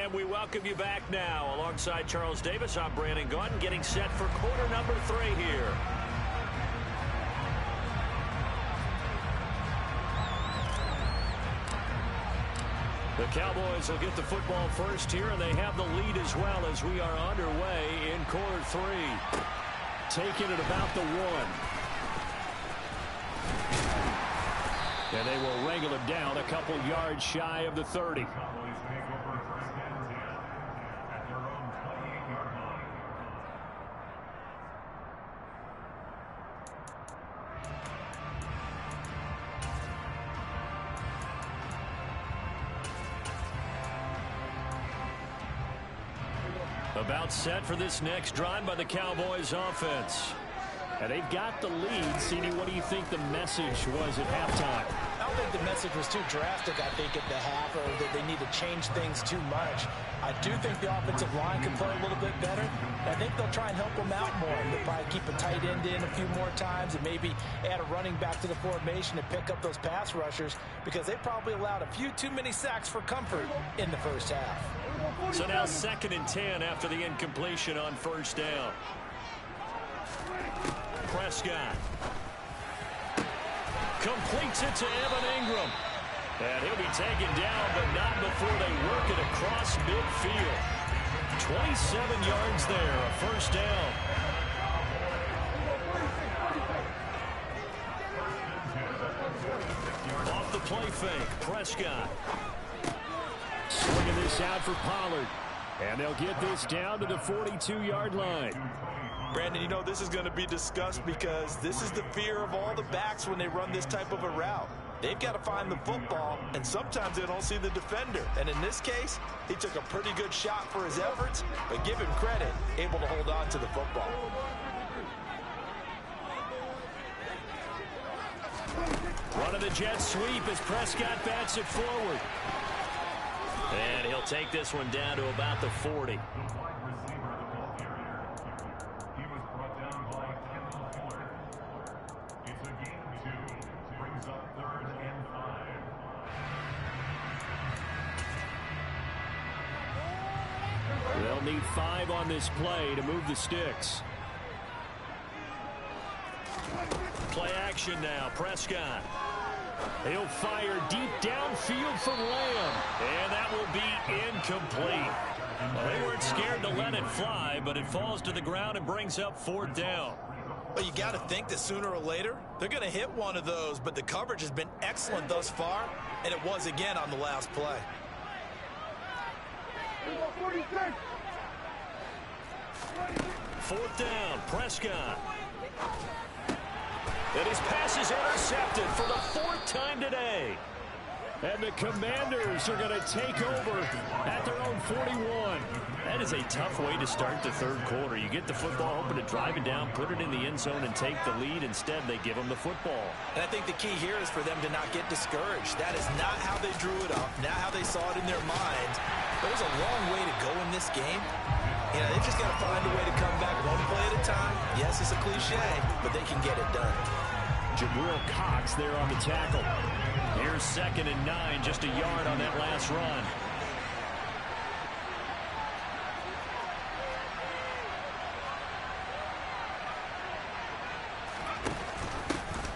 And we welcome you back now. Alongside Charles Davis, I'm Brandon Gaudin, getting set for quarter number 3 here. The Cowboys will get the football first here, and they have the lead as well as we are underway in quarter 3. Taking it about the 1. And they will wrangle him down a couple yards shy of the 30. About set for this next drive by the Cowboys offense. And they've got the lead. CD, what do you think the message was at halftime? I don't think the message was too drastic, I think, at the half, or that they need to change things too much. I do think the offensive line can play a little bit better. I think they'll try and help them out more. They'll probably keep a tight end in a few more times and maybe add a running back to the formation and pick up those pass rushers, because they probably allowed a few too many sacks for comfort in the first half. So now 2nd and 10 after the incompletion on first down. Prescott completes it to Evan Ingram. And he'll be taken down, but not before they work it across midfield. 27 yards there, a first down. Off the play fake, Prescott. Swinging this out for Pollard. And they'll get this down to the 42-yard line. Brandon, you know, this is going to be discussed because this is the fear of all the backs when they run this type of a route. They've got to find the football, and sometimes they don't see the defender. And in this case, he took a pretty good shot for his efforts, but give him credit, able to hold on to the football. Run of the jet sweep as Prescott bats it forward. And he'll take this one down to about the 40. They'll need 5 on this play to move the sticks. Play action now, Prescott. He'll fire deep downfield from Lamb, and that will be incomplete. Well, they weren't scared to let it fly, but it falls to the ground and brings up 4th down. Well, you got to think that sooner or later, they're going to hit one of those, but the coverage has been excellent thus far, and it was again on the last play. 4th down, Prescott. And his pass is intercepted for the 4th time today. And the Commanders are going to take over at their own 41. That is a tough way to start the 3rd quarter. You get the football, hoping to drive it down, put it in the end zone, and take the lead. Instead, they give them the football. And I think the key here is for them to not get discouraged. That is not how they drew it up, not how they saw it in their minds. There's a long way to go in this game. You know, they've just got to find a way to come back one play at a time. Yes, it's a cliche, but they can get it done. Jabril Cox there on the tackle. Here's 2nd and 9, just a yard on that last run.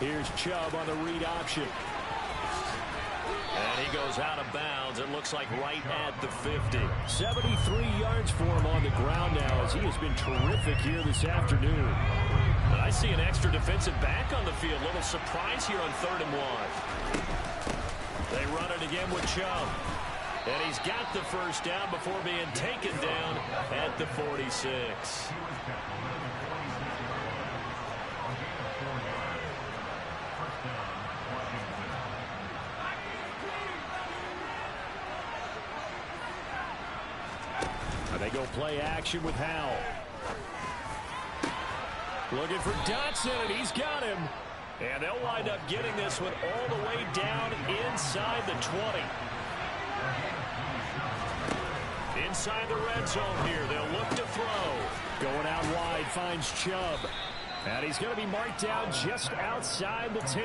Here's Chubb on the read option. And he goes out of bounds. It looks like right at the 50. 73 yards for him on the ground now, as he has been terrific here this afternoon. But I see an extra defensive back on the field. Little surprise here on 3rd and 1. They run it again with Chubb. And he's got the first down before being taken down at the 46. And they go play action with Howell. Looking for Dotson, and he's got him. And they'll wind up getting this one all the way down inside the 20. Inside the red zone here. They'll look to throw. Going out wide, finds Chubb. And he's going to be marked down just outside the 10.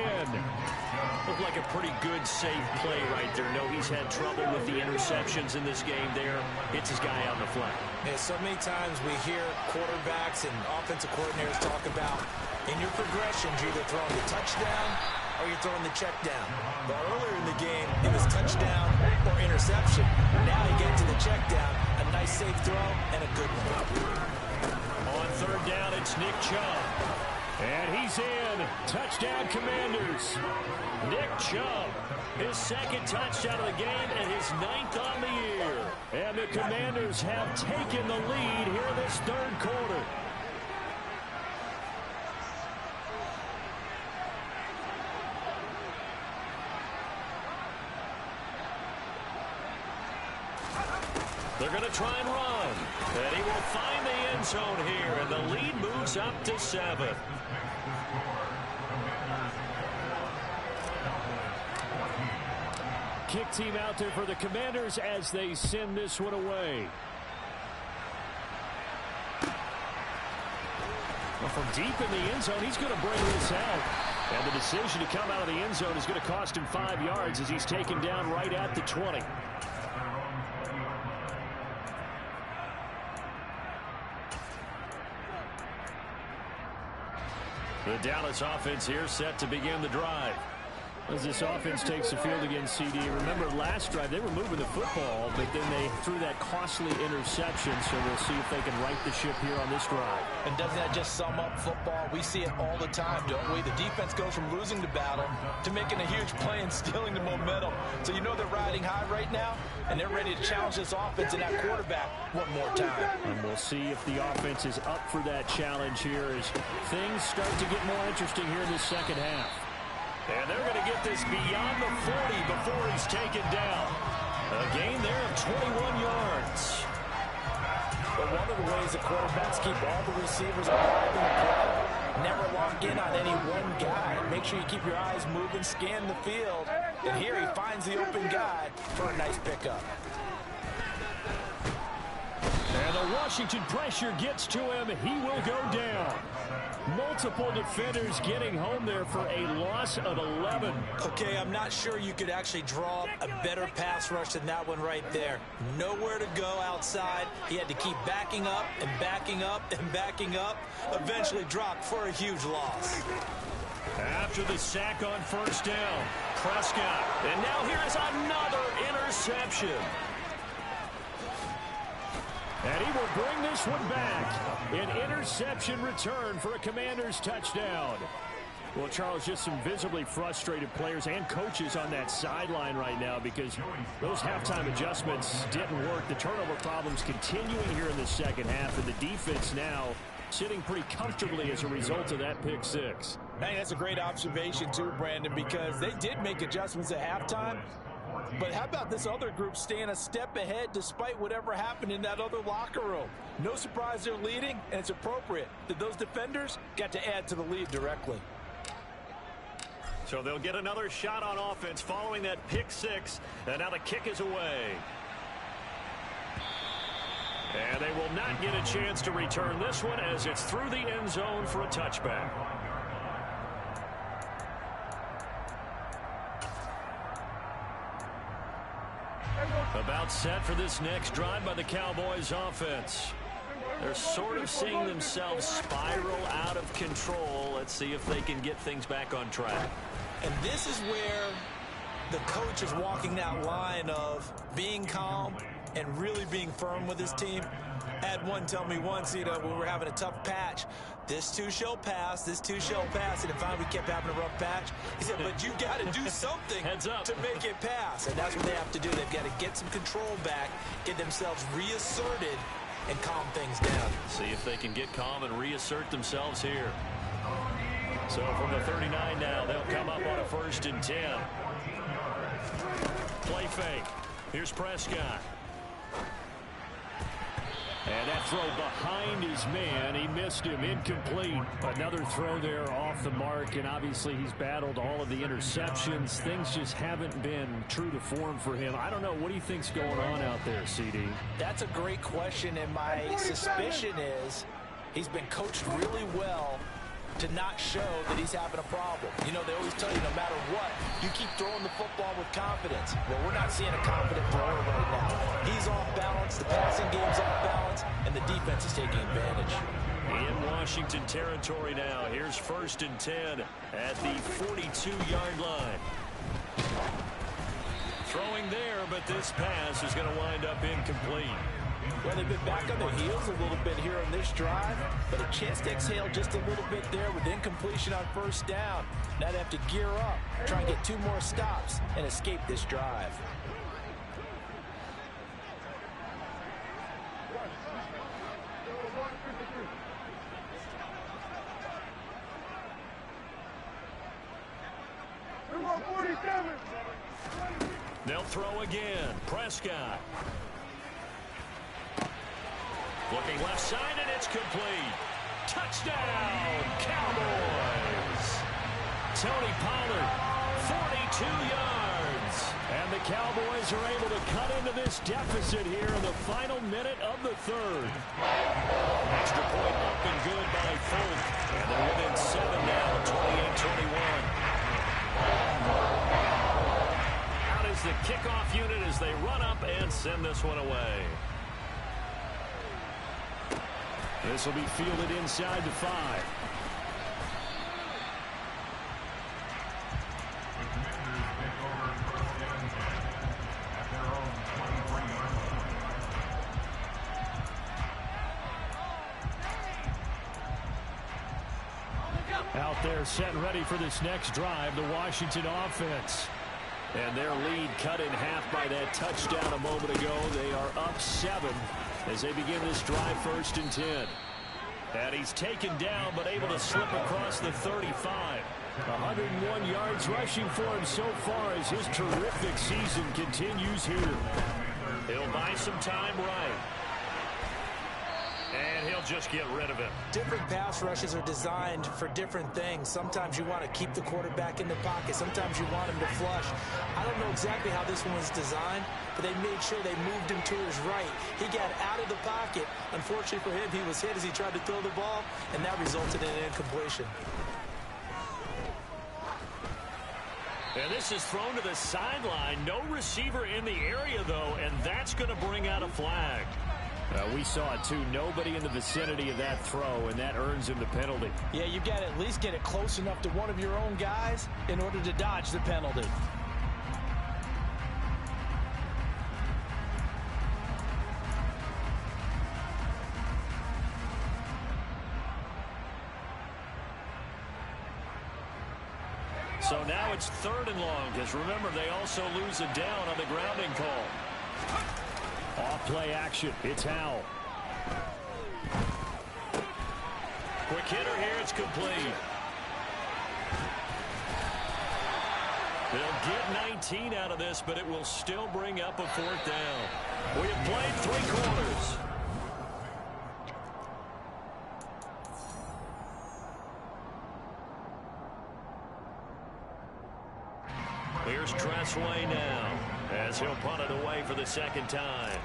Looked like a pretty good, safe play right there. No, he's had trouble with the interceptions in this game there. Hits his guy out in the flat. Yeah, so many times we hear quarterbacks and offensive coordinators talk about in your progressions, you're either throwing the touchdown or you're throwing the check down. But earlier in the game, it was touchdown or interception. Now you get to the check down, a nice safe throw, and a good one. On third down, it's Nick Chubb. And he's in. Touchdown, Commanders. Nick Chubb, his second touchdown of the game and his 9th on the year. And the Commanders have taken the lead here in this third quarter. They're going to try and run. And he will find the end zone here. And the lead moves up to 7. Kick team out there for the Commanders as they send this one away. Well, from deep in the end zone, he's going to bring this out. And the decision to come out of the end zone is going to cost him 5 yards as he's taken down right at the 20. The Dallas offense here set to begin the drive. As this offense takes the field against CD. Remember last drive they were moving the football, but then they threw that costly interception. So we'll see if they can right the ship here on this drive. And doesn't that just sum up football? We see it all the time, don't we? The defense goes from losing the battle to making a huge play and stealing the momentum. So you know they're riding high right now, and they're ready to challenge this offense and that quarterback one more time. And we'll see if the offense is up for that challenge here as things start to get more interesting here in the second half. And they're going to get this beyond the 40 before he's taken down. A gain there of 21 yards. But one of the ways the quarterbacks keep all the receivers alive in the play, never lock in on any one guy. Make sure you keep your eyes moving, scan the field. And here he finds the open guy for a nice pickup. And the Washington pressure gets to him. He will go down. Multiple defenders getting home there for a loss of 11. Okay, I'm not sure you could actually draw a better pass rush than that one right there. Nowhere to go outside. He had to keep backing up and backing up and backing up. Eventually dropped for a huge loss. After the sack on first down, Prescott. And now here is another interception. And he will bring this one back. An interception return for a Commanders touchdown. Well, Charles, just some visibly frustrated players and coaches on that sideline right now because those halftime adjustments didn't work. The turnover problems continuing here in the second half, and the defense now sitting pretty comfortably as a result of that pick six. Hey, that's a great observation too, Brandon, because they did make adjustments at halftime. But how about this other group staying a step ahead despite whatever happened in that other locker room? No surprise they're leading, and it's appropriate that those defenders got to add to the lead directly. So they'll get another shot on offense following that pick six, and now the kick is away. And they will not get a chance to return this one as it's through the end zone for a touchback. About set for this next drive by the Cowboys offense. They're sort of seeing themselves spiral out of control. Let's see if they can get things back on track. And this is where the coach is walking that line of being calm and really being firm with his team. I had one tell me once, when we were having a tough patch, this too shall pass, this too shall pass. And finally we kept having a rough patch. He said, but you got to do something Heads up. to make it pass. And that's what they have to do. They've got to get some control back, get themselves reasserted, and calm things down. See if they can get calm and reassert themselves here. So from the 39 now, they'll come up on a 1st and 10. Play fake. Here's Prescott. And that throw behind his man. He missed him. Incomplete. Another throw there off the mark. And obviously he's battled all of the interceptions. Things just haven't been true to form for him. I don't know. What do you think's going on out there, CD? That's a great question. And my suspicion is he's been coached really well to not show that he's having a problem. You know, they always tell you no matter what, you keep throwing the football with confidence. Well, we're not seeing a confident thrower right now. He's off balance, the passing game's off balance, and the defense is taking advantage. In Washington territory now. Here's 1st and 10 at the 42-yard line. Throwing there, but this pass is going to wind up incomplete. Well, they've been back on their heels a little bit here on this drive, but a chance to exhale just a little bit there with incompletion on 1st down. Now they have to gear up, try and get 2 more stops, and escape this drive. They'll throw again. Prescott. Looking left side, and it's complete. Touchdown, Cowboys. Tony Pollard, 42 yards. And the Cowboys are able to cut into this deficit here in the final minute of the 3rd. Extra point up and good by Folk. And they're within 7 now, 28-21. Out is the kickoff unit as they run up and send this one away. This will be fielded inside the 5. Out there set and ready for this next drive, the Washington offense. And their lead cut in half by that touchdown a moment ago. They are up 7 as they begin this drive 1st and 10. And he's taken down but able to slip across the 35. 101 yards rushing for him so far as his terrific season continues here. He'll buy some time right. And he'll just get rid of it. Different pass rushes are designed for different things. Sometimes you want to keep the quarterback in the pocket. Sometimes you want him to flush. I don't know exactly how this one was designed, but they made sure they moved him to his right. He got out of the pocket. Unfortunately for him, he was hit as he tried to throw the ball, and that resulted in an incompletion. And this is thrown to the sideline. No receiver in the area, though, and that's going to bring out a flag. We saw it, too. Nobody in the vicinity of that throw, and that earns him the penalty. Yeah, you've got to at least get it close enough to one of your own guys in order to dodge the penalty. So now it's 3rd and long, because remember, they also lose a down on the grounding call. Off-play action. It's Howell. Quick hitter here. It's complete. They'll get 19 out of this, but it will still bring up a 4th down. We have played 3 quarters. Here's Tressway now as he'll punt it away for the 2nd time.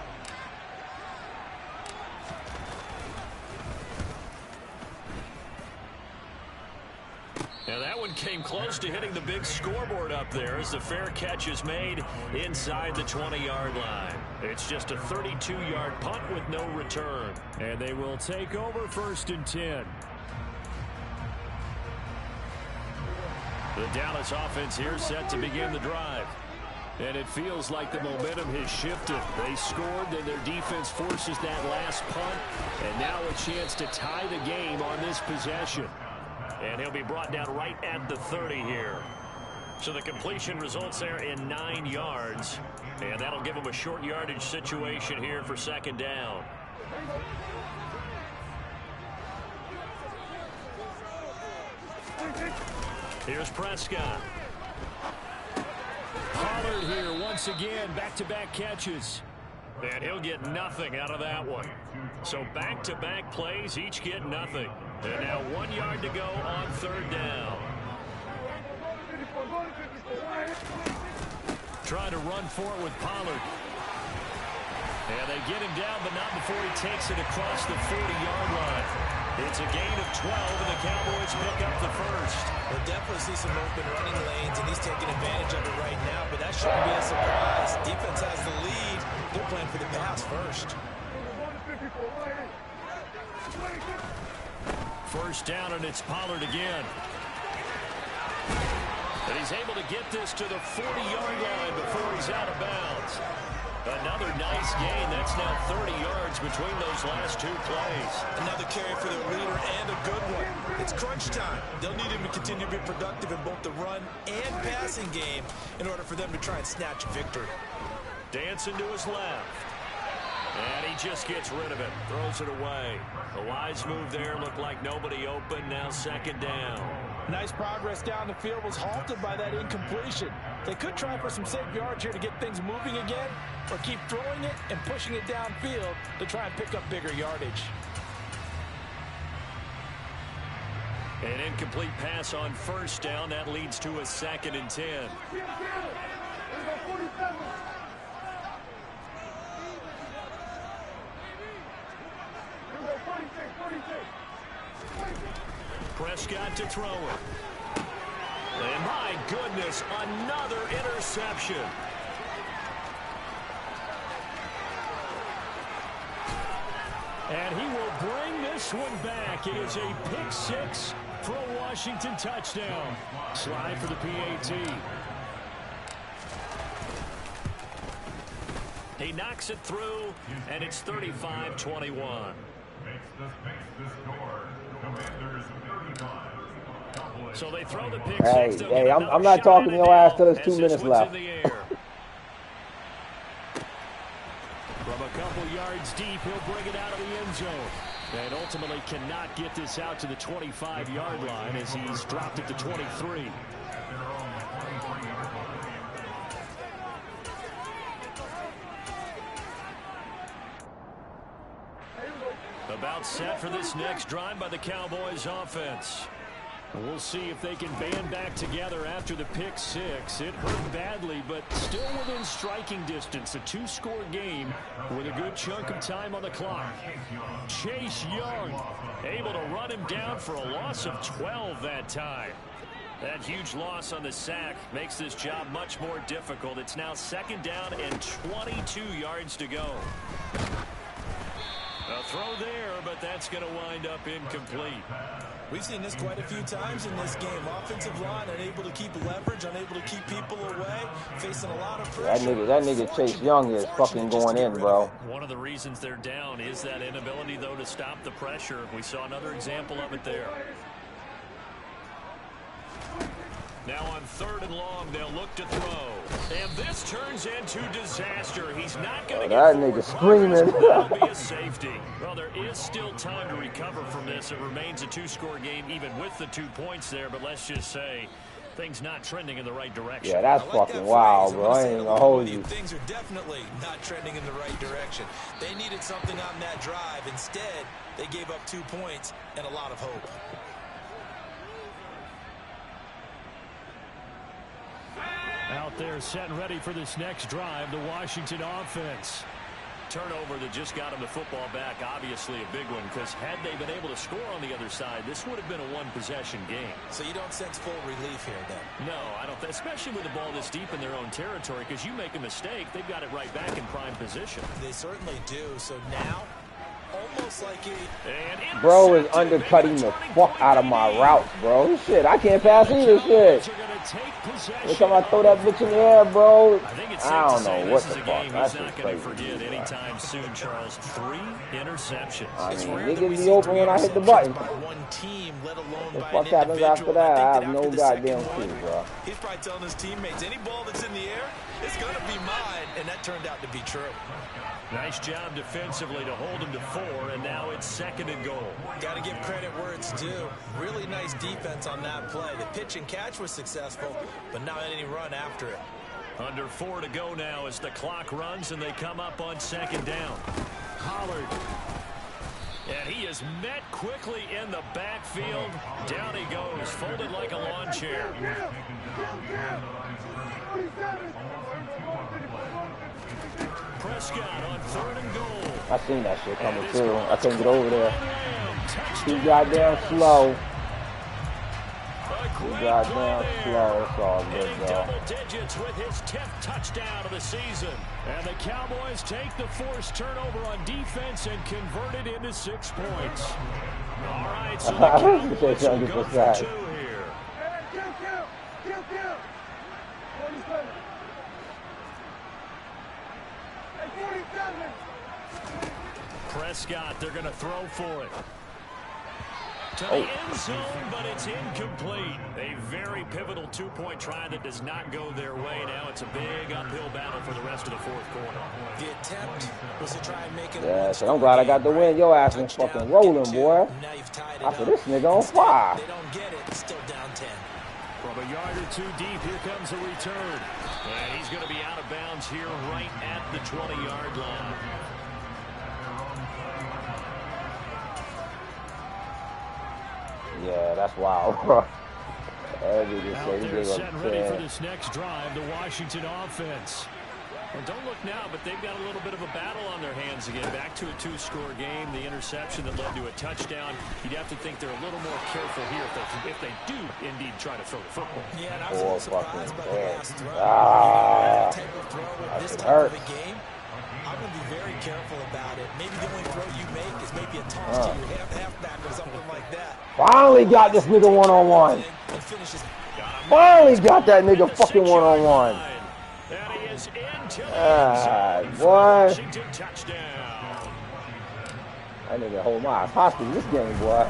Now that one came close to hitting the big scoreboard up there as the fair catch is made inside the 20-yard line. It's just a 32-yard punt with no return. And they will take over 1st and 10. The Dallas offense here set to begin the drive. And it feels like the momentum has shifted. They scored, then their defense forces that last punt. And now a chance to tie the game on this possession. And he'll be brought down right at the 30 here. So the completion results there in 9 yards. And that'll give him a short yardage situation here for 2nd down. Here's Prescott. Pollard here once again, back-to-back catches. And he'll get nothing out of that one. So back-to-back plays, each get nothing. And now 1 yard to go on 3rd down. Trying to run for it with Pollard. And they get him down, but not before he takes it across the 40-yard line. It's a gain of 12, and the Cowboys pick up the first. We'll definitely see some open running lanes, and he's taking advantage of it right now, but that shouldn't be a surprise. Defense has the lead. They're playing for the pass first. First down, and it's Pollard again. And he's able to get this to the 40-yard line before he's out of bounds. Another nice gain. That's now 30 yards between those last two plays. Another carry for the leader and a good one. It's crunch time. They'll need him to continue to be productive in both the run and passing game in order for them to try and snatch a victory. Dancing to his left. And he just gets rid of it. Throws it away. A wise move there. Looked like nobody open. Now second down. Nice progress down the field was halted by that incompletion. They could try for some safe yards here to get things moving again, or keep throwing it and pushing it downfield to try and pick up bigger yardage. An incomplete pass on first down. That leads to a 2nd and 10. Prescott to throw it. And my goodness, another interception. And he will bring this one back. It is a pick 6 for a Washington touchdown. Slide for the PAT. He knocks it through, and it's 35-21. So they throw the pick six. Hey, I'm not talking to your ass till there's 2 minutes left. From a couple yards deep, he'll bring it out of the end zone. And ultimately cannot get this out to the 25-yard line as he's dropped it to 23. About set for this next drive by the Cowboys offense. We'll see if they can band back together after the pick 6. It hurt badly, but still within striking distance. A 2-score game with a good chunk of time on the clock. Chase Young able to run him down for a loss of 12 that time. That huge loss on the sack makes this job much more difficult. It's now 2nd down and 22 yards to go. A throw there, but that's going to wind up incomplete. We've seen this quite a few times in this game. Offensive line unable to keep leverage, unable to keep people away, facing a lot of pressure. That nigga Chase Young is fucking going in, bro. One of the reasons they're down is that inability, though, to stop the pressure. We saw another example of it there. Now on 3rd and long, they'll look to throw. And this turns into disaster. He's not going to get that nigga screaming. That'll be a safety. Well, there is still time to recover from this. It remains a 2-score game, even with the 2 points there. But let's just say things not trending in the right direction. Yeah, that's fucking wild, bro. I ain't gonna hold you. Things are definitely not trending in the right direction. They needed something on that drive. Instead, they gave up 2 points and a lot of hope. Out there set and ready for this next drive, the Washington offense. Turnover that just got him the football back, obviously a big one, because had they been able to score on the other side, this would have been a one-possession game. So you don't sense full relief here, then? No, I don't, especially with the ball this deep in their own territory, because you make a mistake, they've got it right back in prime position. They certainly do. So now, almost like bro is undercutting the fuck out of my routes, bro. Shit, I can't pass either shit. Every time I throw that bitch in the air, bro, I don't know what the fuck. That's just crazy. Forget anytime soon, Charles. 3 interceptions. I mean, niggas be open when I hit the button. What the fuck happens after that? I have no goddamn clue, bro. He's probably telling his teammates, any ball that's in the air, it's going to be mine, and that turned out to be true. Nice job defensively to hold him to 4, and now it's 2nd and goal. Got to give credit where it's due. Really nice defense on that play. The pitch and catch was successful, but not any run after it. Under 4 to go now as the clock runs, and they come up on 2nd down. Pollard. And he is met quickly in the backfield. Down he goes, folded like a lawn chair. Prescott on 3rd and goal. I seen that shit coming through. I couldn't get over there. Too goddamn slow. Too goddamn slow. It's all good, though. Double digits with his 10th touchdown of the season. And the Cowboys take the forced turnover on defense and convert it into 6 points. All right, so the Cowboys will go for 2 here. Prescott, they're going to throw for it. To the end zone, but it's incomplete. A very pivotal 2-point try that does not go their way. Now it's a big uphill battle for the rest of the fourth quarter. The attempt was to try and make it so I'm glad I got the win. Your ass been fucking rolling, boy. I said, this nigga on fire. They don't get it. Still down 10. From a yard or 2 deep, here comes a return. And he's going to be out of bounds here right at the 20-yard line. Yeah, that's wild, bro. Out there setting ready for this next drive, the Washington offense. And don't look now, but they've got a little bit of a battle on their hands again. Back to a 2-score game. The interception that led to a touchdown. You'd have to think they're a little more careful here if they do indeed try to throw the football. Yeah, and I was a little surprised by the last throw. Type of throw with this type of a game. I'm going to be very careful about it. Maybe the only throw you make is maybe a toss to your halfback or something like that. Finally got this nigga one-on-one. Finally got that nigga fucking one-on-one. Boy. That nigga hold my eyes hostage this game, boy.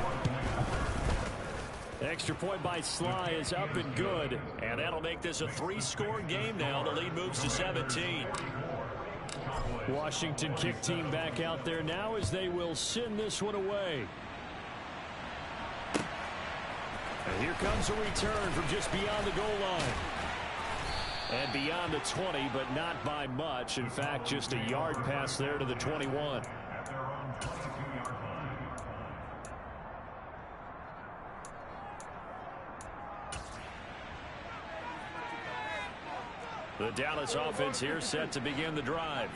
Extra point by Sly is up and good. And that'll make this a 3-score game now. The lead moves to 17. Washington kick team back out there now as they will send this one away. And here comes a return from just beyond the goal line. And beyond the 20, but not by much. In fact, just a yard pass there to the 21. The Dallas offense here set to begin the drive.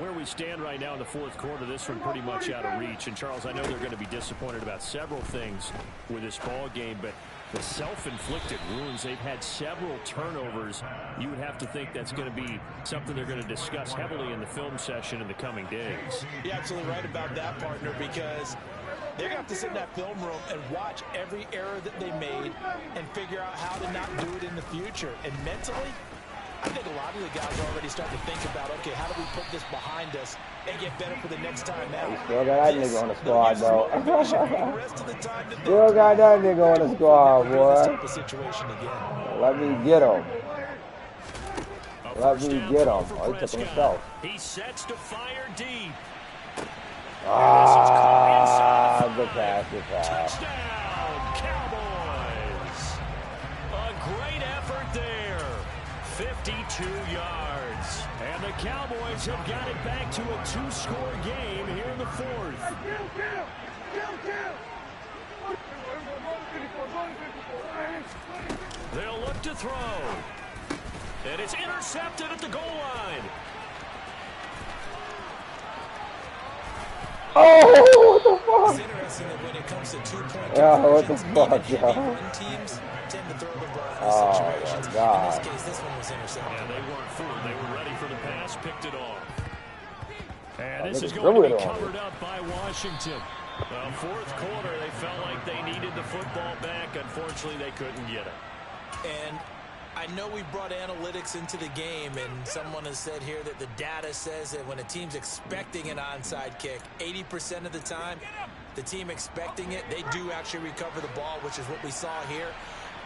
Where we stand right now in the fourth quarter, this one pretty much out of reach. And, Charles, I know they're going to be disappointed about several things with this ball game, but the self-inflicted wounds, they've had several turnovers. You would have to think that's going to be something they're going to discuss heavily in the film session in the coming days. You're absolutely right about that, partner, because they're going to have to sit in that film room and watch every error that they made and figure out how to not do it in the future. And mentally, I think a lot of the guys are already starting to think about, okay, how do we put this behind us and get better for the next time out? Still got that nigga on the squad, though. Still got that nigga on the squad, boy. Let me get him. Let me get him. Oh, he took himself. He sets to fire deep. Good pass, good pass. Touchdown, Cowboys. A great effort there. 52 yards. And the Cowboys have got it back to a 2-score game here in the fourth. They'll look to throw. And it's intercepted at the goal line. Oh, what the fuck? It's interesting that when it comes to 2-point what the fuck, teams tend to throw the ball in Oh, situations. my God. In this case, this one was intercepted. Yeah, they weren't fooled. They were ready for the pass, picked it off. And this is nigga going to be threw it on covered up by Washington. Fourth quarter, they felt like they needed the football back. Unfortunately, they couldn't get it. And I know we brought analytics into the game, and someone has said here that the data says that when a team's expecting an onside kick, 80% of the time, the team expecting it, they do actually recover the ball, which is what we saw here.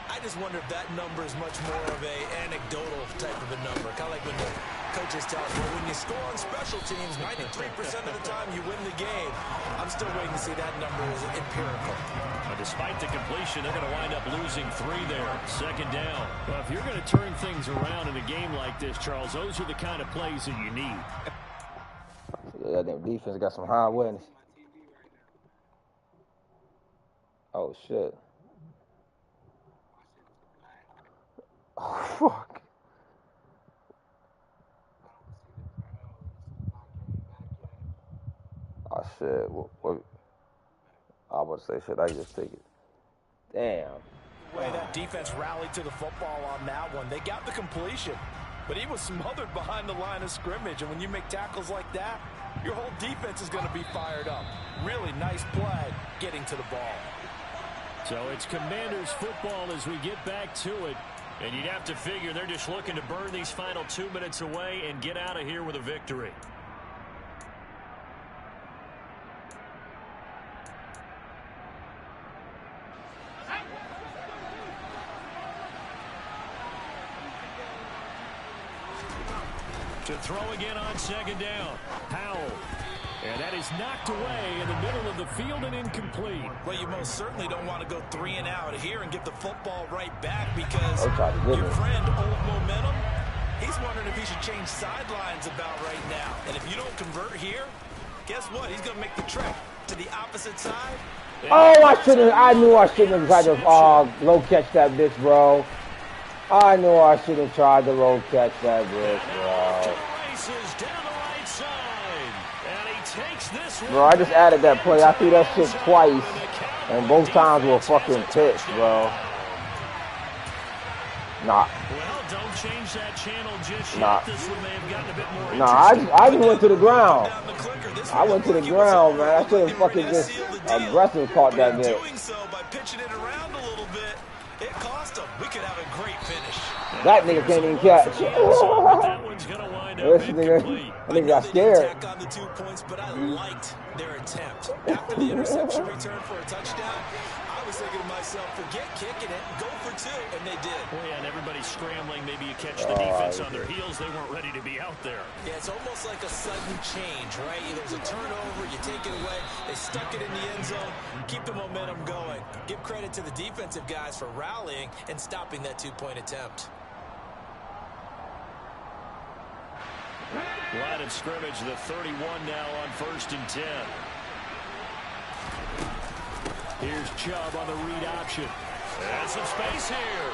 I just wonder if that number is much more of a anecdotal type of a number. Kind of like when the coaches tell us, well, when you score on special teams, 93% of the time you win the game. I'm still waiting to see that number is empirical. Despite the completion, they're going to wind up losing 3 there. Second down. Well, if you're going to turn things around in a game like this, Charles, those are the kind of plays that you need. Yeah, that defense got some high wins. Oh, shit. Oh, fuck. Oh, shit. What? about to say shit. I just take it. Damn. The way that defense rallied to the football on that one. They got the completion, but he was smothered behind the line of scrimmage. And when you make tackles like that, your whole defense is going to be fired up. Really nice play getting to the ball. So it's Commanders football as we get back to it. And you'd have to figure they're just looking to burn these final 2 minutes away and get out of here with a victory. To throw again on second down. Powell. And that is knocked away in the middle of the field and incomplete. Well, you most certainly don't want to go 3 and out here and get the football right back because your friend, Old Momentum, he's wondering if he should change sidelines about right now. And if you don't convert here, guess what? He's going to make the trek to the opposite side. Oh, I knew I shouldn't have tried to low catch that bitch, bro. I knew I should have tried to low catch that bitch, bro. Bro, I just added that play. I threw that shit twice, and both times were fucking pissed, bro. Nah. Well, don't change that channel just yet. This one may have gotten a bit more I just went to the ground. I went to the ground, man. I should have fucking just aggressive caught that bitch. Doing so by pitching it around a little bit, it cost him. We could have a great finish. That nigga can't even catch. That one's gonna wind up incomplete. I think got scared. On the 2 points, but I liked their attempt. After the interception return for a touchdown, I was thinking to myself, forget kicking it, go for 2, and they did. Well, yeah, and everybody's scrambling. Maybe you catch the defense on their heels. They weren't ready to be out there. Yeah, it's almost like a sudden change, right? There's a turnover, you take it away, they stuck it in the end zone, keep the momentum going. Give credit to the defensive guys for rallying and stopping that 2-point attempt. Line of scrimmage, the 31 now on 1st and 10. Here's Chubb on the read option. And some space here.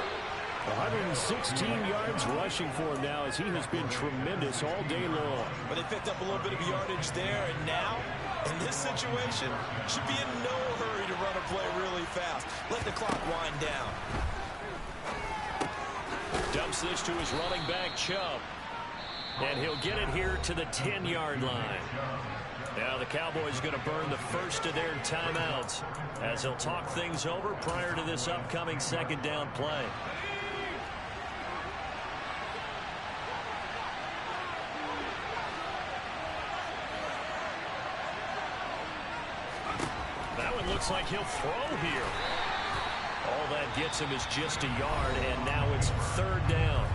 116 yards rushing for him now as he has been tremendous all day long. But they picked up a little bit of yardage there, and now, in this situation, should be in no hurry to run a play really fast. Let the clock wind down. Dumps this to his running back, Chubb. And he'll get it here to the 10-yard line. Now the Cowboys going to burn the first of their timeouts as he'll talk things over prior to this upcoming second down play. That one looks like he'll throw here. All that gets him is just a yard, and now it's 3rd down.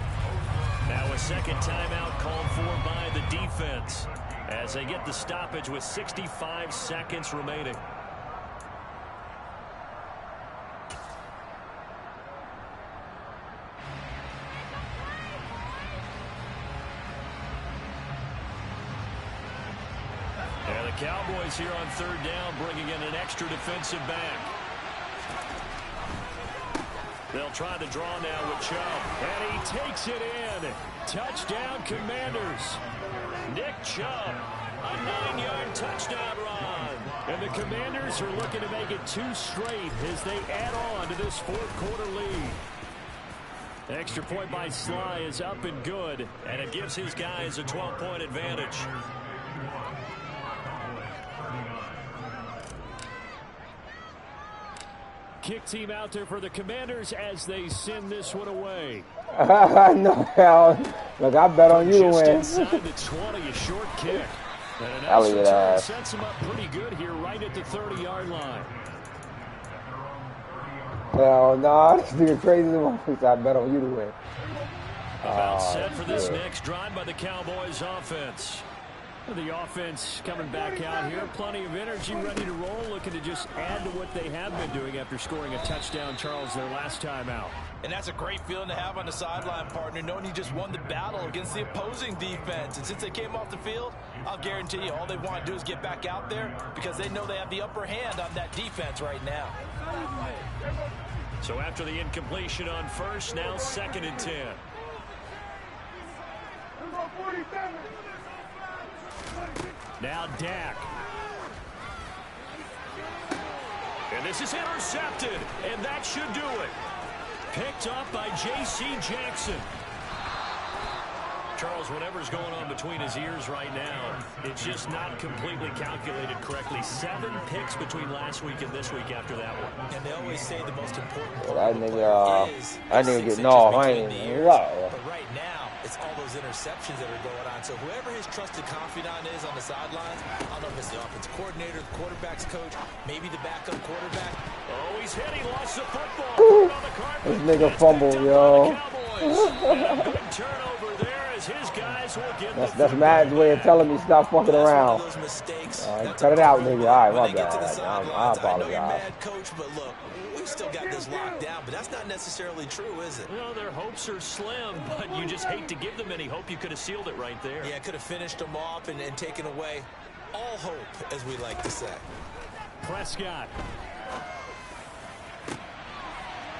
Now a second timeout called for by the defense as they get the stoppage with 65 seconds remaining. And the Cowboys here on 3rd down bringing in an extra defensive back. They'll try the draw now with Chubb. And he takes it in. Touchdown, Commanders. Nick Chubb, a 9-yard touchdown run. And the Commanders are looking to make it 2 straight as they add on to this 4th quarter lead. Extra point by Sly is up and good, and it gives his guys a 12-point advantage. Kick team out there for the Commanders as they send this one away. No, hell. Look, I bet on you to win. Inside the 20, a short kick. And a nice return sets him up pretty good here right at the 30-yard line. Hell no, this nigga crazy. I bet on you to win. About set for this next drive by the Cowboys offense. The offense coming back out here. Plenty of energy, ready to roll, looking to just add to what they have been doing after scoring a touchdown, Charles, their last time out. And that's a great feeling to have on the sideline, partner, knowing you just won the battle against the opposing defense. And since they came off the field, I'll guarantee you all they want to do is get back out there because they know they have the upper hand on that defense right now. So after the incompletion on 1st, now 2nd and 10. Now Dak. this is intercepted, and that should do it. Picked up by J.C. Jackson. Charles, whatever's going on between his ears right now, it's just not completely calculated correctly. 7 picks between last week and this week after that one. And they always say the most important part that nigga is get no, I ain't but right now, it's all those interceptions that are going on. So whoever his trusted confidant is on the sidelines, I don't know if it's the offense coordinator, the quarterback's coach, maybe the backup quarterback. Oh, he's hit. He lost the football. On the carpet. This nigga fumbled, yo. Good turnover there. His guys will get that's Madden's way of telling me stop fucking around. Cut it out, nigga. All right, my bad. I apologize. Coach, but look, we still got this locked down, but that's not necessarily true, is it? Well, their hopes are slim, but you just hate to give them any hope. You could have sealed it right there. Yeah, could have finished them off and taken away all hope, as we like to say. Prescott.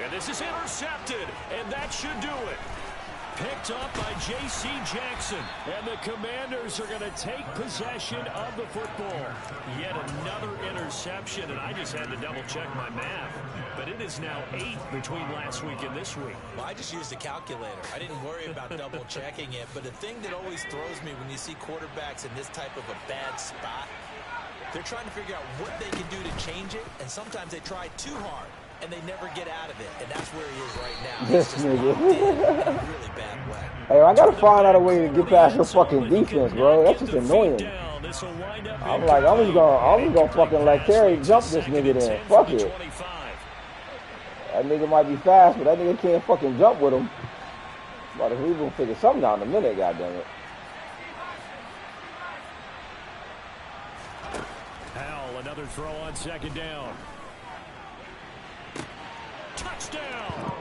And this is intercepted, and that should do it. Picked up by J.C. Jackson. And the Commanders are going to take possession of the football. Yet another interception, and I just had to double-check my math. But it is now 8 between last week and this week. Well, I just used a calculator. I didn't worry about double-checking it. But the thing that always throws me when you see quarterbacks in this type of a bad spot, they're trying to figure out what they can do to change it, and sometimes they try too hard. And they never get out of it, and that's where he is right now. This nigga. In a really bad way. Hey, I gotta find out a way to get past your fucking defense, bro. That's just annoying. I'm like, I'm just gonna fucking let Terry jump this nigga then. Fuck it. That nigga might be fast, but that nigga can't fucking jump with him. But if we gonna figure something out in a minute, goddammit. Howell, another throw on 2nd down. Touchdown!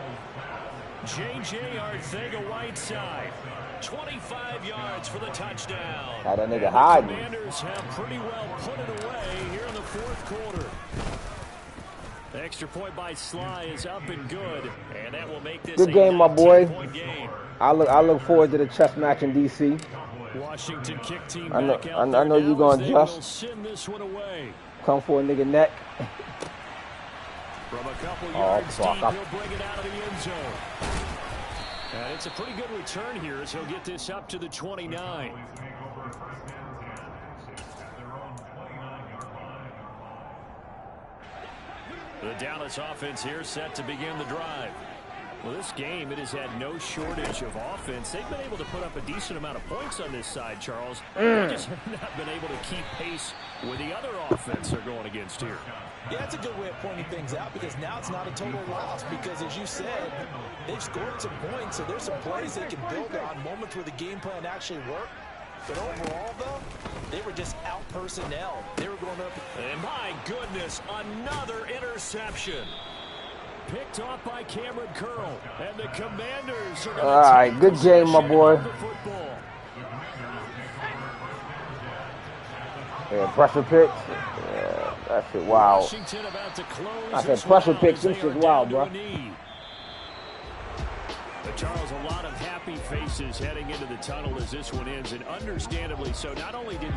J.J. Arcega-Whiteside. 25 yards for the touchdown. How that nigga hiding? The Commanders have pretty well put it away here in the 4th quarter. The extra point by Sly is up and good, and that will make this good game, my boy. Game. I look forward to the chess match in D.C. Washington kick team I back out know you going to just send this one away. Come for a nigga neck. From a couple yards deep, he'll bring it out of the end zone. And it's a pretty good return here as he'll get this up to the 29. The Dallas offense here set to begin the drive. Well, this game, it has had no shortage of offense. They've been able to put up a decent amount of points on this side, Charles. They just have not been able to keep pace with the other offense they're going against here. Yeah, that's a good way of pointing things out because now it's not a total loss because, as you said, they've scored some points, so there's some plays they can build on, moments where the game plan actually worked. But overall, though, they were just out personnel. They were going up. And my goodness, another interception. Picked off by Cameron Curl. And the Commanders are going to all right, good game, my boy. Yeah, pressure picks. Yeah, that shit wild. I said pressure picks. This shit's wild, bro. But Charles, a lot of happy faces heading into the tunnel as this one ends, and understandably so. Not only did